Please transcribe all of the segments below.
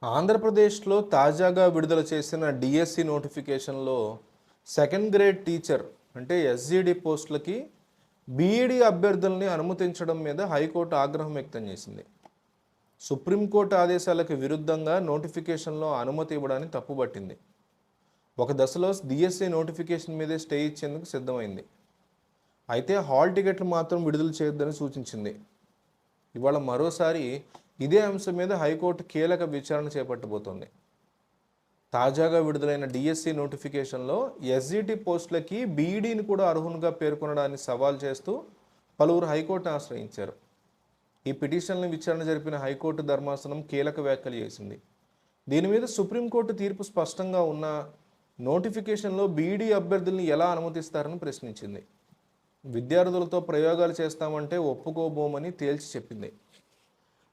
ఆంధ్రప్రదేశ్లో తాజాగా విడుదల చేసిన డిఎస్సి నోటిఫికేషన్లో సెకండ్ గ్రేడ్ టీచర్ అంటే ఎస్జిడి పోస్టులకి బీఈడి అభ్యర్థుల్ని అనుమతించడం మీద హైకోర్టు ఆగ్రహం వ్యక్తం చేసింది. సుప్రీంకోర్టు ఆదేశాలకు విరుద్ధంగా నోటిఫికేషన్లో అనుమతి ఇవ్వడాన్ని తప్పుపట్టింది. ఒక దశలో డిఎస్సి నోటిఫికేషన్ మీదే స్టే ఇచ్చేందుకు సిద్ధమైంది. అయితే హాల్ టికెట్లు మాత్రం విడుదల చేయొద్దని సూచించింది. ఇవాళ మరోసారి ఇదే అంశం మీద హైకోర్టు కీలక విచారణ చేపట్టబోతోంది. తాజాగా విడుదలైన డిఎస్సి నోటిఫికేషన్లో ఎస్జిటి పోస్టులకి బీఈడీని కూడా అర్హులుగా పేర్కొనడాన్ని సవాల్ చేస్తూ పలువురు హైకోర్టును ఆశ్రయించారు. ఈ పిటిషన్లను విచారణ జరిపిన హైకోర్టు ధర్మాసనం కీలక వ్యాఖ్యలు చేసింది. దీని మీద సుప్రీంకోర్టు తీర్పు స్పష్టంగా ఉన్న నోటిఫికేషన్లో బీఈడీ అభ్యర్థుల్ని ఎలా అనుమతిస్తారని ప్రశ్నించింది. విద్యార్థులతో ప్రయోగాలు చేస్తామంటే ఒప్పుకోబోమని తేల్చి చెప్పింది.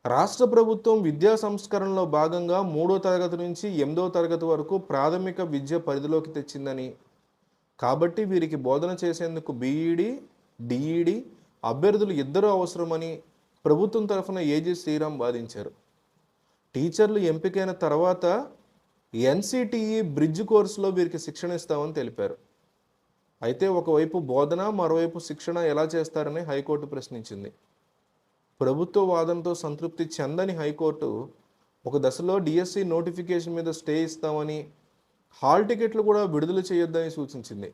రాష్ట్ర ప్రభుత్వం విద్యా సంస్కరణలో భాగంగా 3వ తరగతి నుంచి 8వ తరగతి వరకు ప్రాథమిక విద్య పరిధిలోకి తెచ్చిందని, కాబట్టి వీరికి బోధన చేసేందుకు బీఈడి, డిఈడి అభ్యర్థులు ఇద్దరూ అవసరమని ప్రభుత్వం తరఫున ఏజీ శ్రీరామ్ వాదించారు. టీచర్లు ఎంపికైన తర్వాత ఎన్సిటిఈ బ్రిడ్జ్ కోర్సులో వీరికి శిక్షణ ఇస్తామని తెలిపారు. అయితే ఒకవైపు బోధన, మరోవైపు శిక్షణ ఎలా చేస్తారని హైకోర్టు ప్రశ్నించింది. ప్రభుత్వ వాదనతో సంతృప్తి చెందని హైకోర్టు ఒక దశలో డిఎస్సి నోటిఫికేషన్ మీద స్టే ఇస్తామని, హాల్ టికెట్లు కూడా విడుదల చేయొద్దని సూచించింది.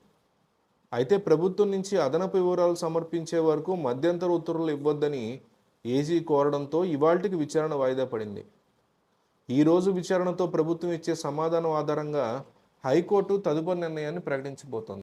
అయితే ప్రభుత్వం నుంచి అదనపు వివరాలు సమర్పించే వరకు మధ్యంతర ఉత్తర్వులు ఇవ్వొద్దని ఏజీ కోరడంతో ఇవాల్టికి విచారణ వాయిదా పడింది. ఈరోజు విచారణతో ప్రభుత్వం ఇచ్చే సమాధానం ఆధారంగా హైకోర్టు తదుపరి నిర్ణయాన్ని ప్రకటించబోతోంది.